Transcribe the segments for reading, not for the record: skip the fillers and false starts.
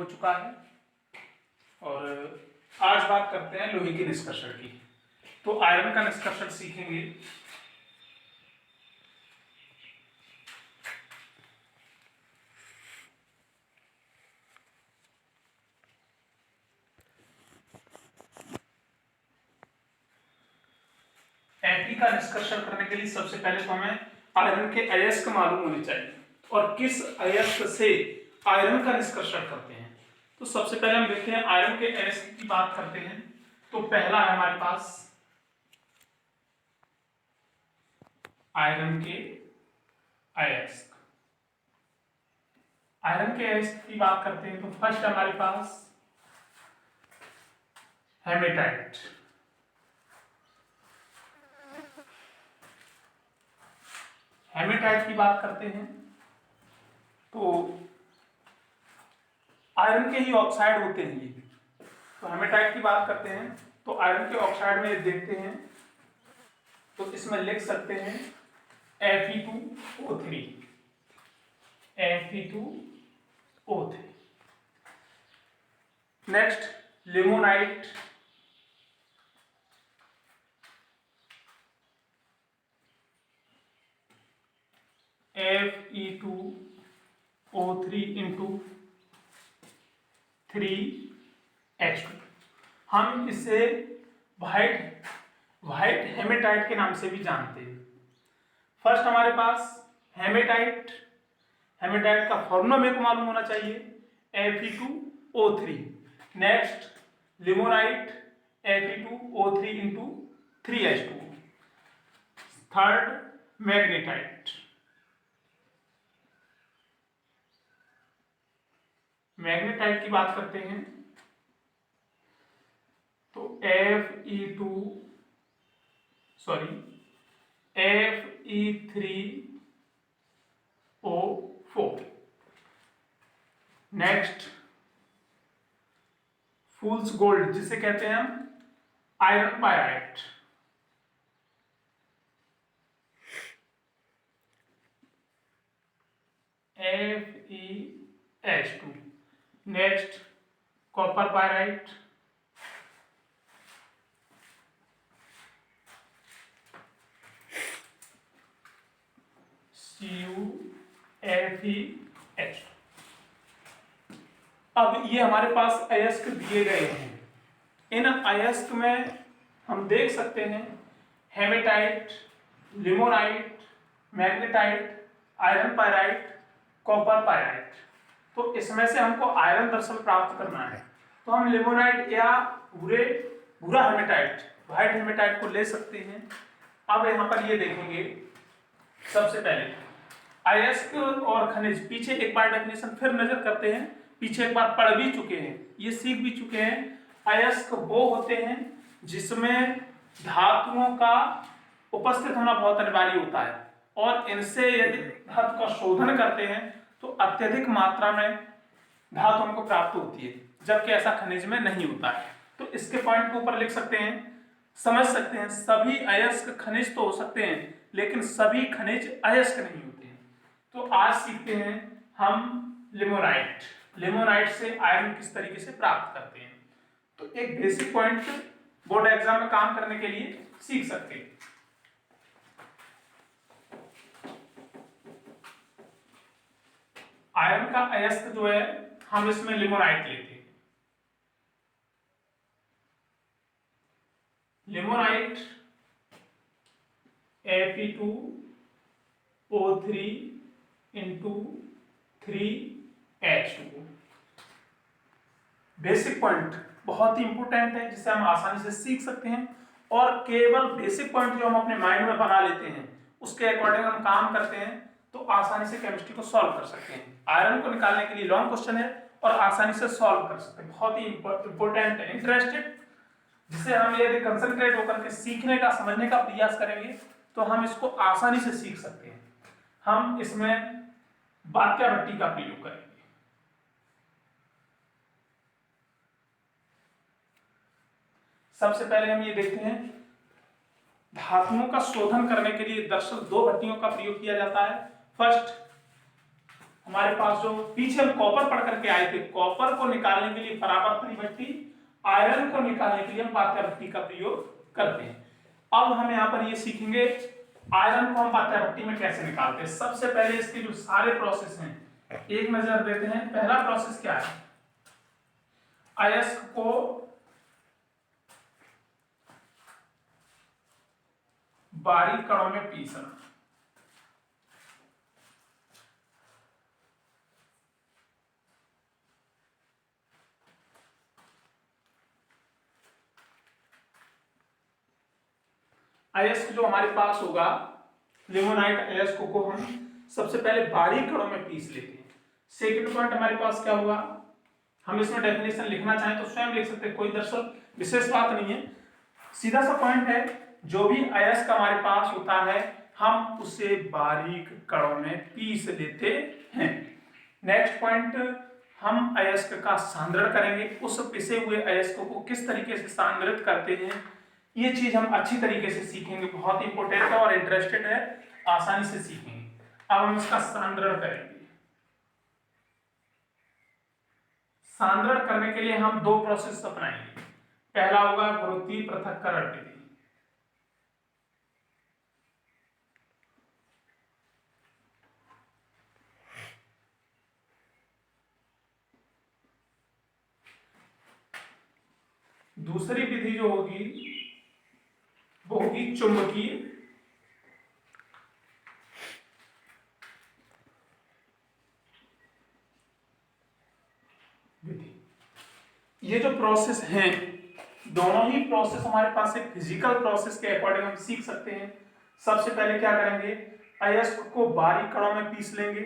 हो चुका है और आज बात करते हैं लोहे के निष्कर्षण की। तो आयरन का निष्कर्षण सीखेंगे। Fe का निष्कर्षण करने के लिए सबसे पहले तो हमें आयरन के अयस्क मालूम होने चाहिए और किस अयस्क से आयरन का निष्कर्षण करते हैं। तो सबसे पहले हम देखते हैं आयरन के अयस्क की बात करते हैं। तो पहला है हमारे पास आयरन के अयस्क। आयरन के अयस्क की बात करते हैं तो फर्स्ट हमारे पास हेमेटाइट। हेमेटाइट की बात करते हैं तो आयरन के ही ऑक्साइड होते हैं ये। तो हेमेटाइट की बात करते हैं तो आयरन के ऑक्साइड में देखते हैं तो इसमें लिख सकते हैं Fe2O3। Fe2O3। Next limonite. Fe2O3 into 3H2। हम इसे व्हाइट हेमेटाइट के नाम से भी जानते हैं। फर्स्ट हमारे पास हेमेटाइट का फॉर्मूला मेरे को मालूम होना चाहिए Fe2O3। Next limonite Fe2O3 into 3H2। Third magnetite. Magnetite की बात करते हैं तो Fe3O4। नेक्स्ट फूल्स गोल्ड जिसे कहते हैं हम iron pyrite. FeH2। Next copper pyrite. CuFeH2। अब ये हमारे पास अयस्क दिए गए हैं। इन अयस्क में हम देख सकते हैं hematite, limonite, magnetite, iron pyrite, copper pyrite. तो इसमें से हमको आयरन दरअसल प्राप्त करना है तो हम लिमोनाइट या भूरा हेमेटाइट, व्हाइट हेमेटाइट को ले सकते हैं। अब यहाँ पर ये देखेंगे सबसे पहले अयस्क और खनिज। पीछे एक बार डेफिनेशन फिर नजर करते हैं, पीछे एक बार पढ़ भी चुके हैं, ये सीख भी चुके हैं। अयस्क वो होते हैं जिसमें धातुओं का उपस्थित होना बहुत अनिवार्य होता है और इनसे यदि धातु का शोधन करते हैं तो अत्यधिक मात्रा में धातु हमको प्राप्त होती है, जबकि ऐसा खनिज में नहीं होता है। तो इसके पॉइंट को ऊपर लिख सकते हैं, समझ सकते हैं सभी अयस्क खनिज तो हो सकते हैं लेकिन सभी खनिज अयस्क नहीं होते हैं। तो आज सीखते हैं हम लिमोनाइट से आयरन किस तरीके से प्राप्त करते हैं। तो एक बेसिक पॉइंट बोर्ड एग्जाम में काम करने के लिए सीख सकते हैं। आयरन का अयस्क जो है हम इसमें लिमोनाइट लेते हैं। Limonite Fe2O3 into 3H2। Basic point बहुत ही इंपोर्टेंट है जिसे हम आसानी से सीख सकते हैं और केवल बेसिक पॉइंट जो हम अपने माइंड में बना लेते हैं उसके अकॉर्डिंग हम काम करते हैं तो आसानी से केमिस्ट्री को सॉल्व कर सकते हैं। आयरन को निकालने के लिए लॉन्ग क्वेश्चन है और आसानी से सॉल्व कर सकते हैं। बहुत ही इंपॉर्टेंट है, इंटरेस्टेड, जिसे हम यदि कंसंट्रेट होकर के सीखने का, समझने का प्रयास करेंगे तो हम इसको आसानी से सीख सकते हैं। हम इसमें वाक्य भट्टी का प्रयोग करेंगे। सबसे पहले हम ये देखते हैं धातुओं का शोधन करने के लिए दरअसल दो भट्टियों का प्रयोग किया जाता है। फर्स्ट हमारे पास जो पीछे हम कॉपर पढ़ करके आए थे, कॉपर को निकालने के लिए परावर्तनीय भट्टी, आयरन को निकालने के लिए हम पाथ्य भट्टी का प्रयोग करते हैं। अब हम यहाँ पर ये सीखेंगे आयरन को हम पाथ्य भट्टी में कैसे निकालते हैं। सबसे पहले इसके जो सारे प्रोसेस हैं एक नजर देते हैं। पहला प्रोसेस क्या है, अयस्क को बारीक कणों में पीसना। अयस्क जो हमारे पास होगा, लिमोनाइट अयस्क को हम सबसे पहले बारीक कणों में पीस लेते हैं। सेकंड पॉइंट हमारे पास क्या होगा, हम इसमें डेफिनेशन लिखना चाहें तो स्वयं लिख सकते हैं, कोई दरअसल विशेष बात नहीं है, सीधा सा पॉइंट है, जो भी अयस्क हमारे पास होता है हम उसे बारीक कणों में पीस लेते हैं। नेक्स्ट पॉइंट, हम अयस्क का सांद्रण करेंगे। उस पिसे हुए अयस्क को किस तरीके से सांद्रित करते हैं, ये चीज हम अच्छी तरीके से सीखेंगे, बहुत इंपॉर्टेंट है और इंटरेस्टेड है, आसानी से सीखेंगे। अब हम इसका सांद्रण करेंगे। सांद्रण करने के लिए हम दो प्रोसेस अपनाएंगे। पहला होगा गुरुत्वीय पृथक्करण विधि। दूसरी विधि जो होगी वो होगी चुंबकीय विधि। ये जो प्रोसेस हैं, दोनों ही प्रोसेस हमारे पास एक फिजिकल प्रोसेस के अकॉर्डिंग हम सीख सकते हैं। सबसे पहले क्या करेंगे, अयस्क को बारीक कणों में पीस लेंगे।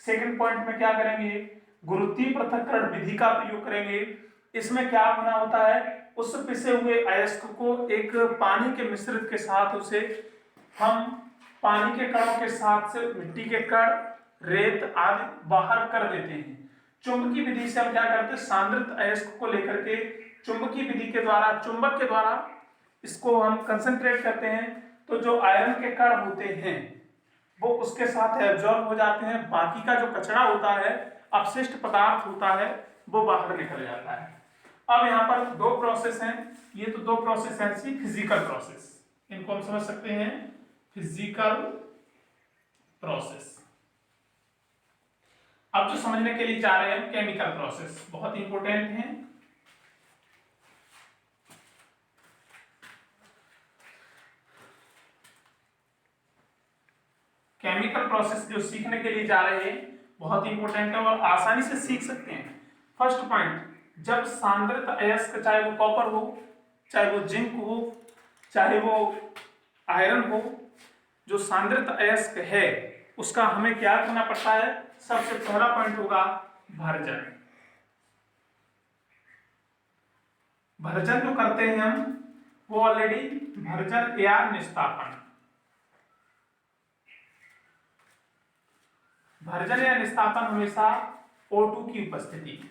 सेकंड पॉइंट में क्या करेंगे, गुरुत्वीय पृथक्करण विधि का प्रयोग करेंगे। इसमें क्या होना होता है, उस पिसे हुए अयस्क को एक पानी के मिश्रित के साथ उसे हम पानी के कणों के साथ से मिट्टी के कण, रेत आदि बाहर कर देते हैं। चुंबकीय विधि से हम क्या करते हैं, सांद्रित अयस्क को लेकर के चुंबकीय विधि के द्वारा, चुंबक के द्वारा इसको हम कंसंट्रेट करते हैं, तो जो आयरन के कण होते हैं वो उसके साथ एब्जॉर्ब हो जाते हैं। बाकी का जो कचरा होता है, अपशिष्ट पदार्थ होता है, वो बाहर निकल जाता है। अब यहाँ पर दो प्रोसेस हैं, ये तो दो प्रोसेस हैं फिजिकल प्रोसेस, इनको हम समझ सकते हैं फिजिकल प्रोसेस। अब जो समझने के लिए जा रहे हैं केमिकल प्रोसेस, बहुत इंपॉर्टेंट है। केमिकल प्रोसेस जो सीखने के लिए जा रहे हैं बहुत इंपॉर्टेंट है और आसानी से सीख सकते हैं। फर्स्ट पॉइंट, जब सांद्रित अयस्क, चाहे वो कॉपर हो, चाहे वो जिंक हो, चाहे वो आयरन हो, जो सांद्रित अयस्क है उसका हमें क्या करना पड़ता है, सबसे पहला पॉइंट होगा भर्जन। भर्जन जो करते हैं हम वो ऑलरेडी भर्जन या निस्तापन। भर्जन या निस्तापन हमेशा O2 की उपस्थिति।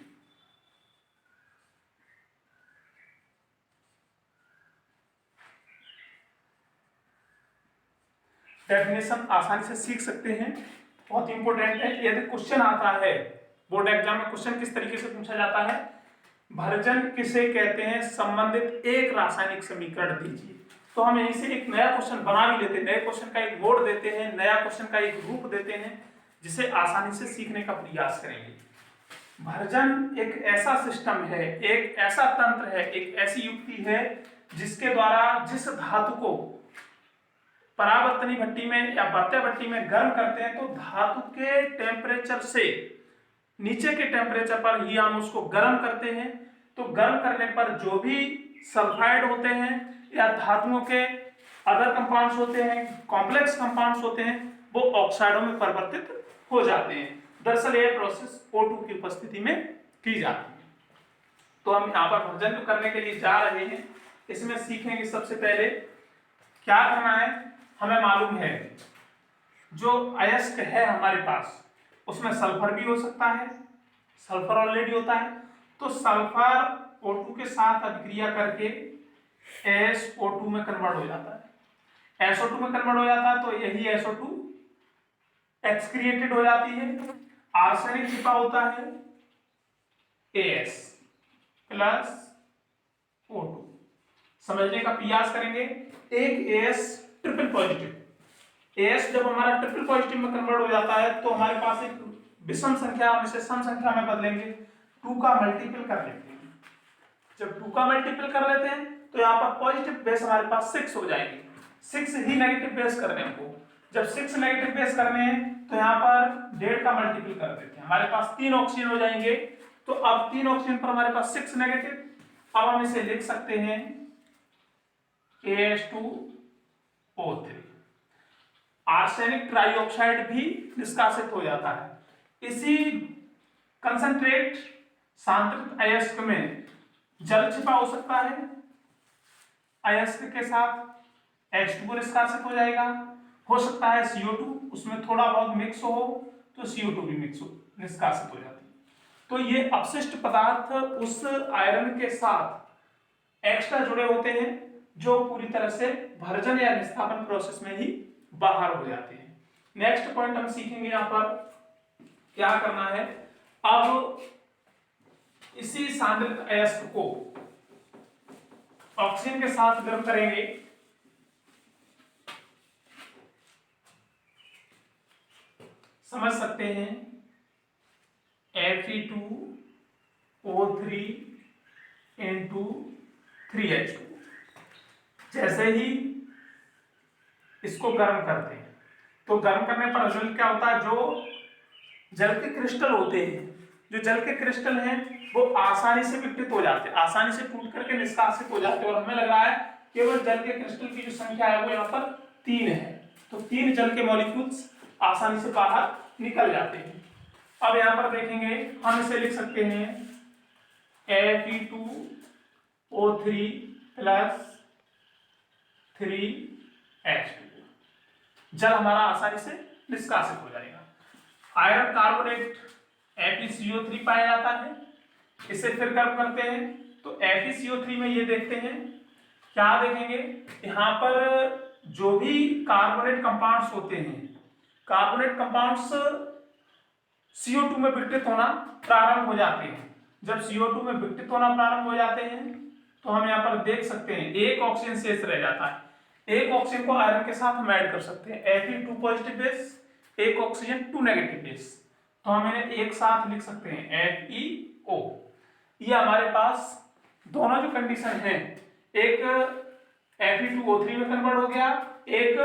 डेफिनेशन आसानी से सीख सकते हैं, बहुत इंपॉर्टेंट है। यदि क्वेश्चन आता है बोर्ड एग्जाम में, क्वेश्चन किस तरीके से पूछा जाता है, भर्जन किसे कहते हैं, संबंधित एक रासायनिक समीकरण दीजिए। तो हम यहीं से एक नया क्वेश्चन बना भी लेते हैं, नए क्वेश्चन का एक मोड देते हैं, नया क्वेश्चन का एक रूप देते हैं, जिसे आसानी से सीखने का प्रयास करेंगे। भर्जन एक ऐसा सिस्टम है, एक ऐसा तंत्र है, एक ऐसी युक्ति है जिसके द्वारा जिस धातु को परावर्तनीय भट्टी में या बात्या भट्टी में गर्म करते हैं, तो धातु के टेम्परेचर से नीचे के टेम्परेचर पर ही हम उसको गर्म करते हैं। तो गर्म करने पर जो भी सल्फाइड होते हैं या धातुओं के अदर कंपाउंड्स होते हैं, कॉम्प्लेक्स कंपाउंड्स होते हैं, वो ऑक्साइडों में परिवर्तित हो जाते हैं। दरअसल यह प्रोसेस O2 की उपस्थिति में की जाती है। तो हम यहाँ पर भर्जन करने के लिए जा रहे हैं, इसमें सीखेंगे सबसे पहले क्या करना है। हमें मालूम है जो अयस्क है हमारे पास उसमें सल्फर भी हो सकता है, सल्फर ऑलरेडी होता है, तो सल्फर O2 के साथ अभिक्रिया करके SO2 में कन्वर्ट हो जाता है। SO2 में कन्वर्ट हो जाता है तो यही SO2 एक्सक्रिएटेड हो जाती है। आर्सेनिक छिपा होता है AS प्लस O2। समझने का प्रयास करेंगे। एक AS ट्रिपल पॉजिटिव, AS जब हमारा ट्रिपल पॉजिटिव में कन्वर्ट हो जाता है तो हमारे पास एक विषम संख्या हम इसे सम संख्या में बदलेंगे, 2 का मल्टीपल कर लेते हैं। जब 2 का मल्टीपल कर लेते हैं तो यहाँ पर पॉजिटिव बेस हमारे पास 6 हो जाएंगे, 6 ही नेगेटिव बेस करने हैं हमको। जब 6 नेगेटिव बेस करने हैं तो यहाँ पर 1.5 का मल्टीपल कर देते हैं, हमारे पास 3 ऑक्सीजन हो जाएंगे। तो अब 3 ऑक्सीजन पर हमारे पास 6 नेगेटिव, अब हम इसे लिख सकते हैं KH2O3। आर्सेनिक ट्राइऑक्साइड भी निष्कासित हो जाता है। इसी कंसंट्रेट सांतृप्त अयस्क में जल छिपा हो सकता है, अयस्क के साथ H2O निष्कासित हो जाएगा, हो सकता है CO2, उसमें थोड़ा बहुत मिक्स हो तो CO2 भी मिक्स हो निष्कासित हो जाती है। तो ये अपशिष्ट पदार्थ उस आयरन के साथ एक्स्ट्रा जुड़े होते हैं जो पूरी तरह से भर्जन या निस्तापन प्रोसेस में ही बाहर हो जाते हैं। नेक्स्ट पॉइंट हम सीखेंगे यहाँ पर क्या करना है। अब इसी सांद्रित अयस्क को ऑक्सीजन के साथ गर्म करेंगे, समझ सकते हैं Fe2O3 into 3H2। जैसे ही इसको गर्म करते हैं तो गर्म करने पर रिजल्ट क्या होता है, जो जल के क्रिस्टल होते हैं, जो जल के क्रिस्टल हैं वो आसानी से विघटित हो जाते हैं, आसानी से टूट करके निष्कासित हो जाते हैं। और हमें लग रहा है केवल जल के क्रिस्टल की जो संख्या है वो यहाँ पर 3 है, तो 3 जल के मॉलिक्यूल्स आसानी से बाहर निकल जाते हैं। अब यहाँ पर देखेंगे हम इसे लिख सकते हैं Fe2O3 प्लस 3H2। जल हमारा आसानी से निष्कासित हो जाएगा। आयरन कार्बोनेट FeCO3 पाया जाता है, इसे फिर गर्म करते हैं तो FeCO3 में ये देखते हैं, क्या देखेंगे यहाँ पर जो भी कार्बोनेट कंपाउंड्स होते हैं, कार्बोनेट कंपाउंड्स CO2 में विघटित होना प्रारंभ हो जाते हैं। जब CO2 में विघटित होना प्रारंभ हो जाते हैं तो हम यहाँ पर देख सकते हैं एक ऑक्सीजन शेष रह जाता है। एक ऑक्सीजन को आयरन के साथ हम ऐड कर सकते हैं, Fe2 पॉजिटिव बेस, एक ऑक्सीजन 2 नेगेटिव बेस, तो हम इन्हें एक साथ लिख सकते हैं FeO। ये हमारे पास दोनों जो कंडीशन है, एक Fe2O3 में कन्वर्ट हो गया, एक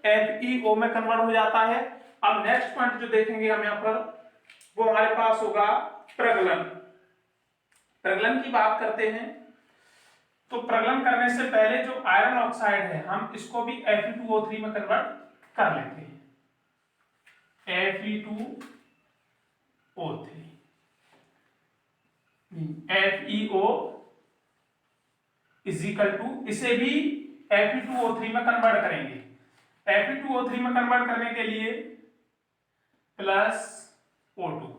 FeO में कन्वर्ट हो जाता है। अब नेक्स्ट पॉइंट जो देखेंगे हम यहाँ पर वो हमारे पास होगा प्रगलन। प्रगलन की बात करते हैं तो प्रगलन करने से पहले जो आयरन ऑक्साइड है हम इसको भी Fe2O3 में कन्वर्ट कर लेते हैं, Fe2O3 FeO is equal to, इसे भी Fe2O3 में कन्वर्ट करेंगे। Fe2O3 में कन्वर्ट करने के लिए प्लस O2,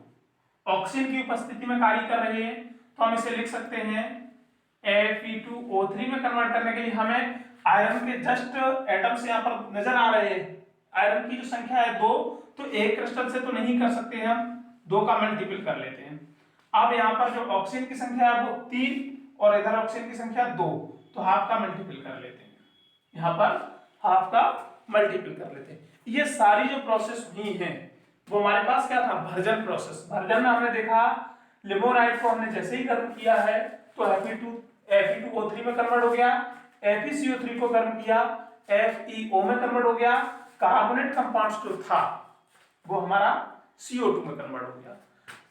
ऑक्सीजन की उपस्थिति में कार्य कर रहे हैं तो हम इसे लिख सकते हैं Fe2O3 में कन्वर्ट करने के लिए हमें आयरन के जस्ट एटम्स यहाँ पर नजर आ रहे हैं, आयरन की जो संख्या है 2, तो एक क्रिस्टल से तो नहीं कर सकते हैं, हम 2 का मल्टीपल कर लेते हैं। अब यहाँ पर जो ऑक्सीजन की संख्या है वो 3 और इधर ऑक्सीजन की संख्या 2, तो हाफ का मल्टीपल कर लेते हैं, यहाँ पर हाफ का मल्टीपल कर लेते हैं। ये सारी जो प्रोसेस हुई है वो हमारे पास क्या था, भर्जन प्रोसेस। भर्जन में हमने देखा लिमोनाइड को हमने जैसे ही गर्म किया है तो Fe2O3 में कन्वर्ट हो गया, FeCO3 को गर्म किया FeO में कन्वर्ट हो गया, कार्बोनेट कंपाउंड्स जो था वो हमारा CO2 में कन्वर्ट हो गया।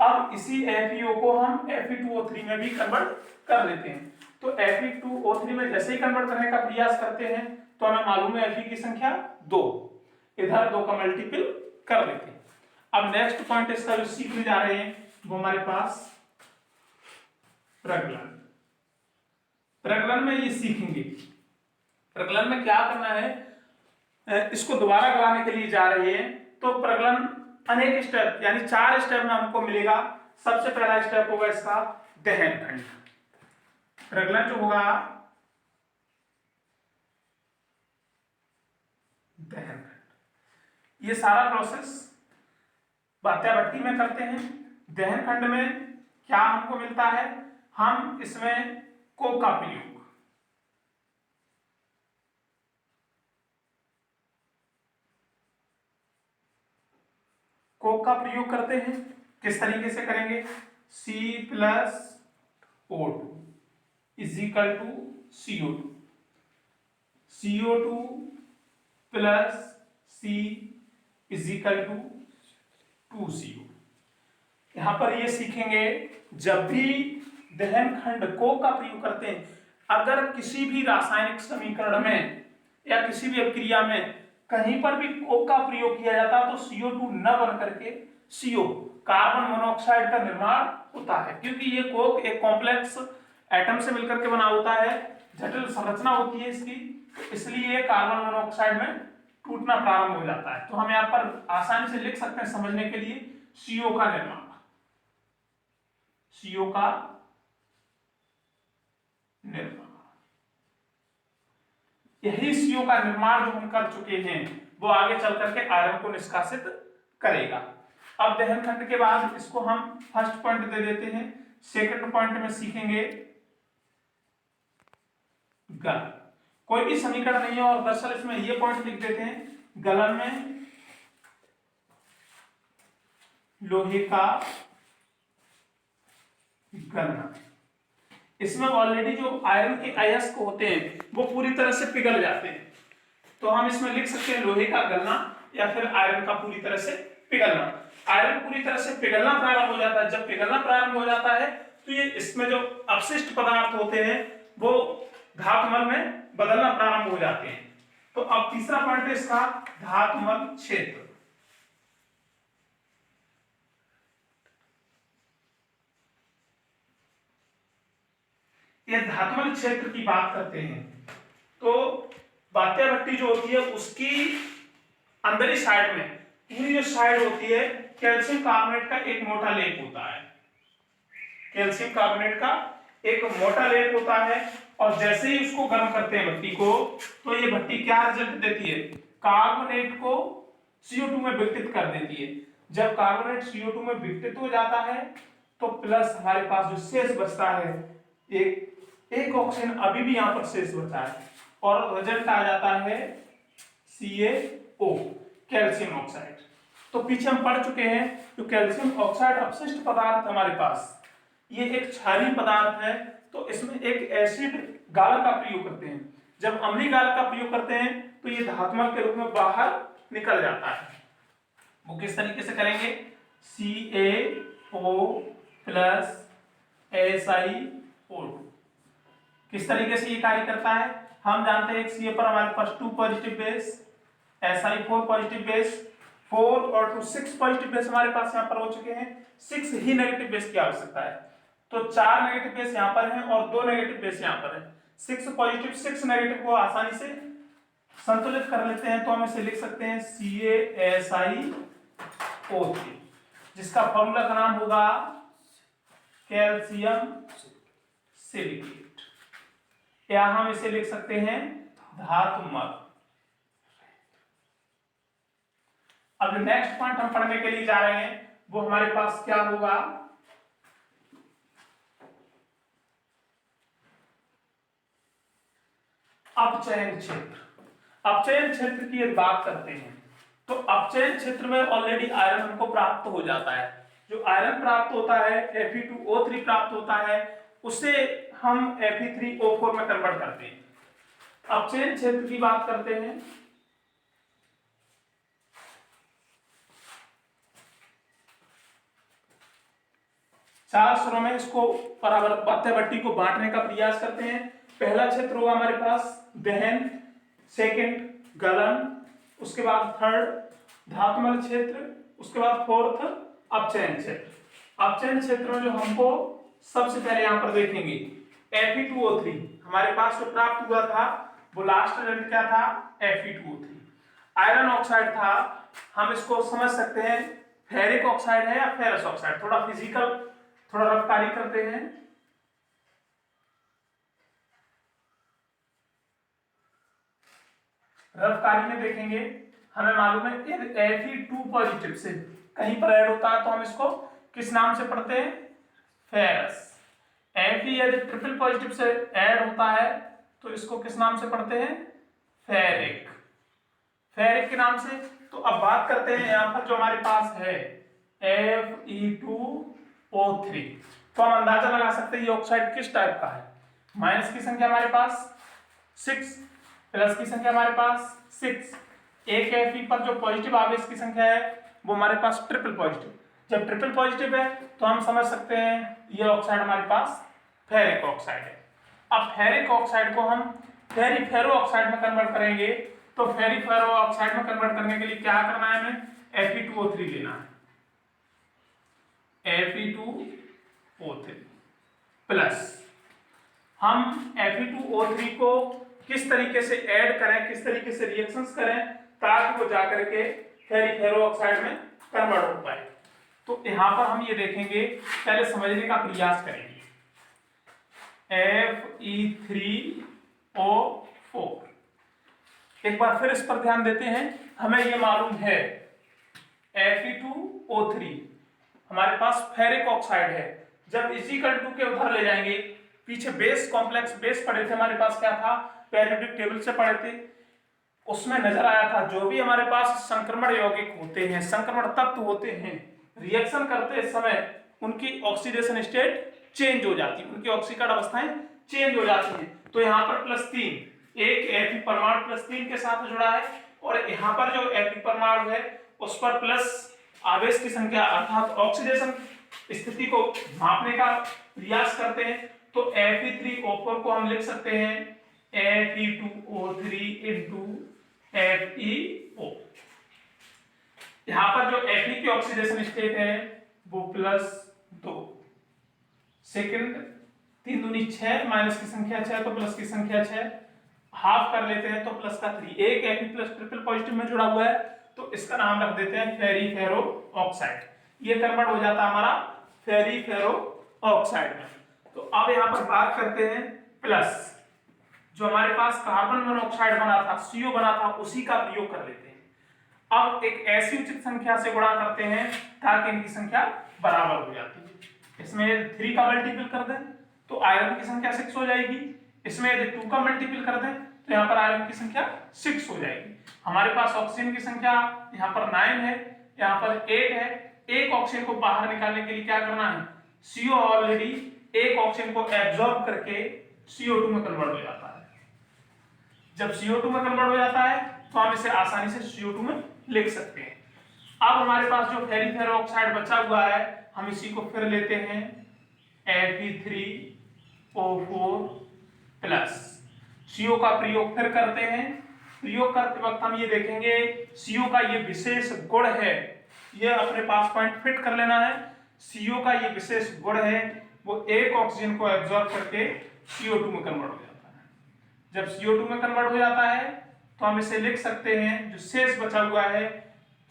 अब इसी FeO को हम Fe2O3 में भी कन्वर्ट कर लेते हैं, तो Fe2O3 में जैसे ही कन्वर्ट करने का प्रयास करते हैं तो हमें मालूम है Fe की संख्या 2, इधर 2 का मल्टीपल कर लेते हैं। अब नेक्स्ट पॉइंट इसका जो सीखने जा रहे हैं वो हमारे पास प्रगलन। प्रगलन में ये सीखेंगे, प्रगलन में क्या करना है, इसको दोबारा गलाने के लिए जा रहे हैं तो प्रगलन अनेक स्टेप यानी 4 स्टेप में हमको मिलेगा। सबसे पहला स्टेप होगा इसका दहन खंड। प्रगलन जो होगा दहन खंड, ये सारा प्रोसेस बात्या भट्टी में करते हैं। दहन खंड में क्या हमको मिलता है, हम इसमें कोक का प्रयोग करते हैं। किस तरीके से करेंगे, C+O2 is equal to CO2, CO2 plus C is equal to 2CO। यहां पर ये सीखेंगे, जब भी दहन खंड कोक का प्रयोग करते हैं, अगर किसी भी रासायनिक समीकरण में या किसी भी अभिक्रिया में कहीं पर भी कोक का प्रयोग किया जाता है तो CO2 न बन करके CO कार्बन मोनोऑक्साइड का निर्माण होता है, क्योंकि ये कोक एक कॉम्प्लेक्स एटम से मिलकर के बना होता है, जटिल संरचना होती है इसकी, इसलिए कार्बन मोनोऑक्साइड में टूटना प्रारंभ हो जाता है। तो हम यहाँ पर आसानी से लिख सकते हैं समझने के लिए, CO का निर्माण, CO का निर्माण, यही CO का निर्माण जो हम कर चुके हैं वो आगे चल करके आयरन को निष्कासित करेगा। अब दहन खंड के बाद इसको हम फर्स्ट पॉइंट दे देते हैं, सेकंड पॉइंट में सीखेंगे गलन। कोई भी समीकरण नहीं है और दरअसल इसमें ये पॉइंट लिख देते हैं, गलन में लोहे का गलना। इसमें ऑलरेडी जो आयरन के अयस्क होते हैं वो पूरी तरह से पिघल जाते हैं, तो हम इसमें लिख सकते हैं लोहे का गलना या फिर आयरन का पूरी तरह से पिघलना। आयरन पूरी तरह से पिघलना प्रारंभ हो जाता है, जब पिघलना प्रारंभ हो जाता है तो ये इसमें जो अपशिष्ट पदार्थ होते हैं वो धातुमल में बदलना प्रारंभ हो जाते हैं। तो अब तीसरा पॉइंट है इसका, धातुमल क्षेत्र। ये धातुमल क्षेत्र की बात करते हैं तो बात्या भट्टी जो होती है उसकी अंदरी साइड में पूरी जो साइड होती है कैल्शियम कार्बोनेट का एक मोटा लेप होता है, कैल्शियम कार्बोनेट का एक मोटा लेप होता है, और जैसे ही उसको गर्म करते हैं भट्टी को तो ये भट्टी क्या रिजल्ट देती है, कार्बोनेट को CO2 में विघटित कर देती है। जब कार्बोनेट CO2 में विघटित हो जाता है तो प्लस हमारे पास जो शेष बचता है, एक ऑक्सीजन अभी भी यहां पर शेष बचा है और रिजल्ट आ जाता है CaO, कैल्शियम ऑक्साइड। तो पीछे हम पढ़ चुके हैं जो कैल्शियम ऑक्साइड अपशिष्ट पदार्थ हमारे पास, ये एक क्षारीय पदार्थ है, तो इसमें एक एसिड गालक का प्रयोग करते हैं। जब अम्लीय गालक का प्रयोग करते हैं तो ये धातुमल के रूप में बाहर निकल जाता है। वो किस तरीके से करेंगे, CaO प्लस SiO2। किस तरीके से ये कार्य करता है, हम जानते हैं Ca पर हमारे पास 2 positive base, Si4 positive base, 4 और 2 6 पॉजिटिव बेस हमारे पास यहाँ पर हो चुके हैं, 6 ही नेगेटिव बेस की आवश्यकता है, तो 4 नेगेटिव बेस यहाँ पर हैं और 2 नेगेटिव बेस यहाँ पर है। 6 पॉजिटिव 6 नेगेटिव को आसानी से संतुलित कर लेते हैं, तो हम इसे लिख सकते हैं CaSiO3, जिसका फॉर्मूला का नाम होगा कैल्शियम सिलिकेट, या हम इसे लिख सकते हैं धातुमल। अब नेक्स्ट पॉइंट हम पढ़ने के लिए जा रहे हैं वो हमारे पास क्या होगा, अपचयन क्षेत्र। अपचयन क्षेत्र की यदि बात करते हैं तो अपचयन क्षेत्र में ऑलरेडी आयरन हमको प्राप्त हो जाता है। जो आयरन प्राप्त होता है Fe2O3 प्राप्त होता है, उसे हम Fe3O4 में कन्वर्ट करते हैं। अपचयन क्षेत्र की बात करते हैं, चार स्वरों में इसको बराबर बात्या भट्टी को बांटने का प्रयास करते हैं। पहला क्षेत्र होगा हमारे पास दहन, सेकंड गलन, उसके बाद थर्ड धातुमल क्षेत्र, उसके बाद फोर्थ अपचयन क्षेत्र। अपचयन क्षेत्र में जो हमको सबसे पहले यहां पर देखेंगे Fe2O3 हमारे पास जो प्राप्त हुआ था वो लास्ट रिजल्ट क्या था, Fe2O3 आयरन ऑक्साइड था। हम इसको समझ सकते हैं फेरिक ऑक्साइड है या फेरस ऑक्साइड, थोड़ा फिजिकल थोड़ा रफ कार्य करते हैं। रफ कार्य में देखेंगे, हमें मालूम है Fe2 पॉजिटिव से कहीं पर ऐड होता है तो हम इसको किस नाम से पढ़ते हैं? फेरस। Fe यदि ट्रिपल पॉजिटिव से ऐड होता है तो इसको किस नाम से पढ़ते हैं? फेरिक। फेरिक के नाम से। तो अब बात करते हैं यहाँ पर जो हमारे पास है Fe2O3, तो हम अंदाजा लगा सकते हैं ये ऑक्साइड किस टाइप का है। माइनस की संख्या हमारे पास 6, प्लस की संख्या हमारे पास 6। एक Fe पर जो पॉजिटिव आवेश की संख्या है वो हमारे पास ट्रिपल पॉजिटिव। जब ट्रिपल पॉजिटिव है तो हम समझ सकते हैं ये ऑक्साइड हमारे पास फेरिक ऑक्साइड है। अब फेरिक ऑक्साइड को हम फेरी फेरो ऑक्साइड में कन्वर्ट करेंगे, तो फेरी फेरो ऑक्साइड में कन्वर्ट करने के लिए क्या करना है? हमें Fe2O3 लेना है। Fe2O3 प्लस हम Fe2O3 को किस तरीके से ऐड करें, किस तरीके से रिएक्शंस करें ताकि वो जाकर के फेरी फेरो ऑक्साइड में कन्वर्ट हो पाए। तो यहां पर हम ये देखेंगे, पहले समझने का प्रयास करेंगे। Fe3O4, एक बार फिर इस पर ध्यान देते हैं। हमें ये मालूम है Fe2O3 हमारे पास फेरिक ऑक्साइड है। जब इजिकल टू के उधर ले जाएंगे, पीछे बेस कॉम्प्लेक्स बेस पढ़े थे हमारे पास, क्या था? पेरियोडिक टेबल से पढ़े थे, उसमें नजर आया था जो भी हमारे पास संक्रमण यौगिक होते हैं, संक्रमण तत्व होते हैं, रिएक्शन करते समय उनकी ऑक्सीडेशन स्टेट चेंज हो जाती है, उनकी ऑक्सीकरण अवस्थाएं चेंज हो जाती हैं। तो यहाँ पर +3 एक Fe परमाणु +3 के साथ जुड़ा है, और यहाँ पर जो Fe परमाणु है उस पर प्लस आवेश की संख्या अर्थात ऑक्सीडेशन स्थिति को मापने का प्रयास करते हैं। तो Fe3O4 को हम लिख सकते हैं Fe2O3 FeO। यहाँ पर जो Fe की ऑक्सीडेशन स्टेट है वो +2, सेकंड 3 दूनी 6, माइनस की संख्या 6 तो प्लस की संख्या 6, हाफ कर लेते हैं तो प्लस का 3। एक Fe प्लस ट्रिपल पॉजिटिव में जुड़ा हुआ है तो इसका नाम रख देते हैं फेरी फेरो ऑक्साइड। ये कन्वर्ट हो जाता है हमारा फेरी फेरो ऑक्साइड में। तो अब यहाँ पर बात करते हैं प्लस, जो हमारे पास कार्बन मोनोऑक्साइड बना था, CO बना था, उसी का प्रयोग कर लेते हैं। अब एक ऐसी उचित संख्या से गुणा करते हैं ताकि इनकी संख्या बराबर हो जाती है। इसमें 3 का मल्टीपल कर दें तो आयरन की संख्या 6 हो जाएगी। इसमें यदि 2 का मल्टीपल कर दें तो यहाँ पर आयरन की संख्या 6 हो जाएगी। हमारे पास ऑक्सीजन की संख्या यहाँ पर 9 है, यहाँ पर 8 है। एक ऑक्सीजन को बाहर निकालने के लिए क्या करना है? CO ऑलरेडी एक ऑक्सीजन को एब्जॉर्ब करके CO2 में कन्वर्ट हो जाता है। जब CO2 में कन्वर्ट हो जाता है तो हम इसे आसानी से CO2 में लिख सकते हैं। अब हमारे पास जो फेरी फेरो ऑक्साइड बचा हुआ है हम इसी को फिर लेते हैं Fe3O4 प्लस CO का प्रयोग फिर करते हैं। प्रयोग करते वक्त हम ये देखेंगे CO का ये विशेष गुण है, ये अपने पास पॉइंट फिट कर लेना है। CO का ये विशेष गुण है, वो एक ऑक्सीजन को एब्जॉर्ब करके CO2 में कन्वर्ट हो जाता है। जब CO2 में कन्वर्ट हो जाता है तो हम इसे लिख सकते हैं, जो शेष बचा हुआ है,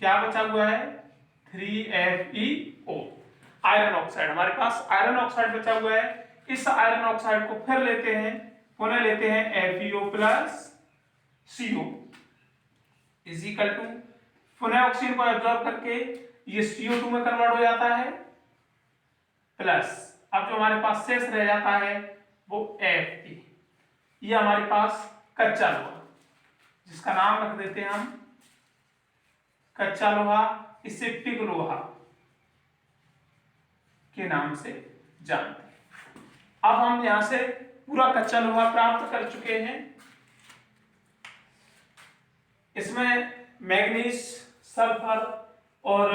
क्या बचा हुआ है? 3FeO, iron oxide. हमारे पास आयरन ऑक्साइड बचा हुआ है। इस आयरन ऑक्साइड को फिर लेते हैं, पुनः लेते हैं FeO plus CO is equal to, पुनः ऑक्सीजन को एब्जॉर्ब करके ये CO2 में कन्वर्ट हो जाता है, प्लस अब जो हमारे पास शेष रह जाता है वो Fe, ये हमारे पास कच्चा लोहा, जिसका नाम रख देते हैं हम कच्चा लोहा, इसे पिग लोहा के नाम से जानते हैं। अब हम यहां से पूरा कच्चा लोहा प्राप्त कर चुके हैं। इसमें मैग्नीज, सल्फर और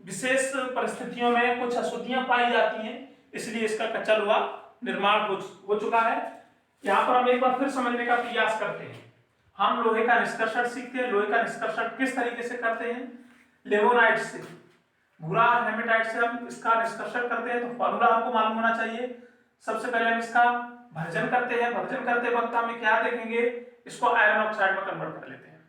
विशेष परिस्थितियों में कुछ अशुद्धियां पाई जाती हैं, इसलिए इसका कच्चा लोहा निर्माण हो चुका है। यहाँ पर हम एक बार फिर समझने का प्रयास करते हैं। हम लोहे का निष्कर्षण सीखते हैं। लोहे का निष्कर्षण किस तरीके से करते हैं? लेमोनाइट से, भूरा हेमेटाइट से हम इसका निष्कर्षण करते हैं। तो फॉर्मूला हमको मालूम होना चाहिए। सबसे पहले हम इसका भर्जन करते हैं। भर्जन करते वक्त हम क्या देखेंगे? इसको आयरन ऑक्साइड में कन्वर्ट कर लेते हैं,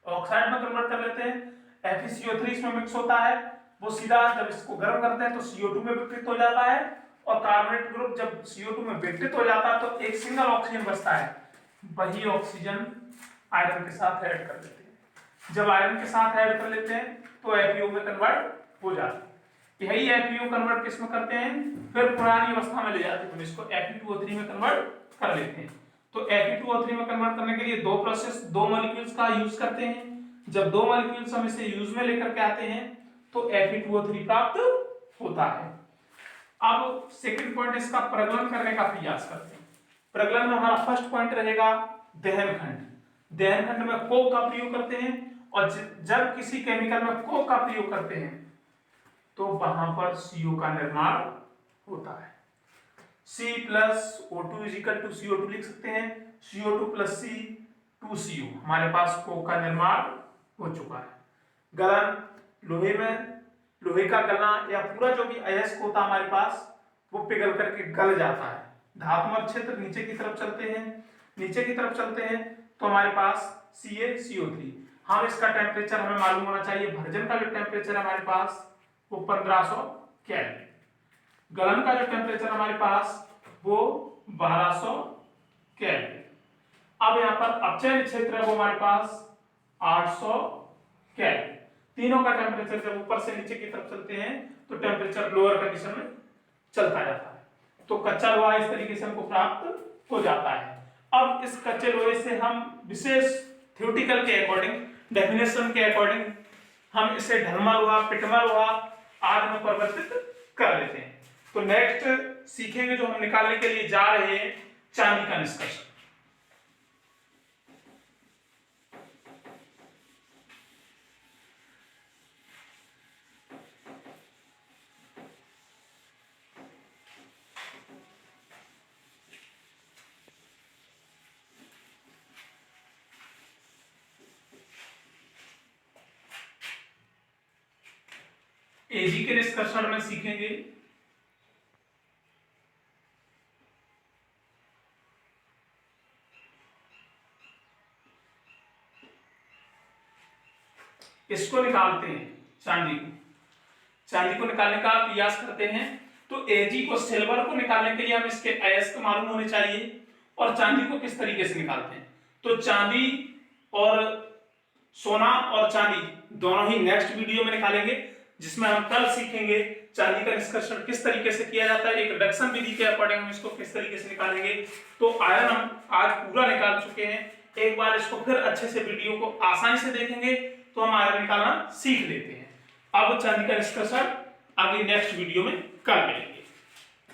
ऑक्साइड में कन्वर्ट कर लेते हैं। FeCO3 इसमें मिक्स होता है, वो सीधा जब इसको गर्म करते हैं तो CO2 में विघटित हो जाता है, और कार्बोनेट ग्रुप जब CO2 में विघटित हो जाता है तो एक सिंगल ऑक्सीजन बचता है, वही ऑक्सीजन आयरन के साथ ऐड कर लेते हैं। जब आयरन के साथ ऐड कर लेते हैं तो FeO में कन्वर्ट हो जाती है। यही FeO कन्वर्ट किस में करते हैं, फिर पुरानी अवस्था में ले जाते हैं, इसको Fe2O3 में कन्वर्ट कर लेते हैं। तो Fe2O3 में कन्वर्ट करने के लिए दो मॉलिक्यूल्स का यूज करते हैं। जब दो मॉलिक्यूल्स हम इसे यूज में लेकर के आते हैं तो Fe2O3 प्राप्त होता है। अब सेकंड पॉइंट इसका प्रगलन करने का प्रयास करते हैं। प्रगलन में हमारा फर्स्ट पॉइंट रहेगा दहन खंड। दहन खंड में को का प्रयोग करते हैं, और जब किसी केमिकल में को का प्रयोग करते हैं तो वहां पर CO का निर्माण होता है। C plus O2 is equal to CO2 लिख सकते हैं, CO2 प्लस C 2CO, हमारे पास को का निर्माण हो चुका है। गलन, लोहे में लोहे का गलना या पूरा जो भी अयस्क होता है हमारे पास वो पिघल करके गल जाता है। धातुमय क्षेत्र नीचे की तरफ चलते हैं तो हमारे पास CaCO3। हम इसका टेम्परेचर हमें मालूम होना चाहिए, भर्जन का जो टेम्परेचर है हमारे पास वो 1500 केल्विन, गलन का जो टेम्परेचर हमारे पास वो 1200 केल्विन। अब यहाँ पर अपचयन क्षेत्र है वो हमारे पास 800 केल्विन। तीनों का टेम्परेचर जब ऊपर से नीचे की तरफ चलते हैं तो टेम्परेचर लोअर कंडीशन में चलता जाता है, तो कच्चा लोहा इस तरीके से हमको प्राप्त हो जाता है। अब इस कच्चे लोहे से हम विशेष थ्योरेटिकल के अकॉर्डिंग, डेफिनेशन के अकॉर्डिंग हम इसे ढलमा लोहा, पिटमा लोहा आदि में परिवर्तित कर लेते हैं। तो नेक्स्ट सीखेंगे जो हम निकालने के लिए जा रहे हैं चांदी का निष्कर्षण। एजी के निष्कर्षण में सीखेंगे इसको निकालते हैं, चांदी को निकालने का प्रयास करते हैं। तो एजी को, सिल्वर को निकालने के लिए हम इसके अयस्क मालूम होने चाहिए, और चांदी को किस तरीके से निकालते हैं। तो चांदी और सोना और चांदी दोनों ही नेक्स्ट वीडियो में निकालेंगे, जिसमें हम कल सीखेंगे चांदी का निष्कर्षण किस तरीके से किया जाता है, एक रिडक्शन विधि के अकॉर्डिंग हम इसको किस तरीके से निकालेंगे। तो आयरन हम आज पूरा निकाल चुके हैं, एक बार इसको फिर अच्छे से वीडियो को आसानी से देखेंगे तो हम आयरन निकालना सीख लेते हैं। अब चांदी का निष्कर्षण आगे नेक्स्ट वीडियो में कर लेंगे।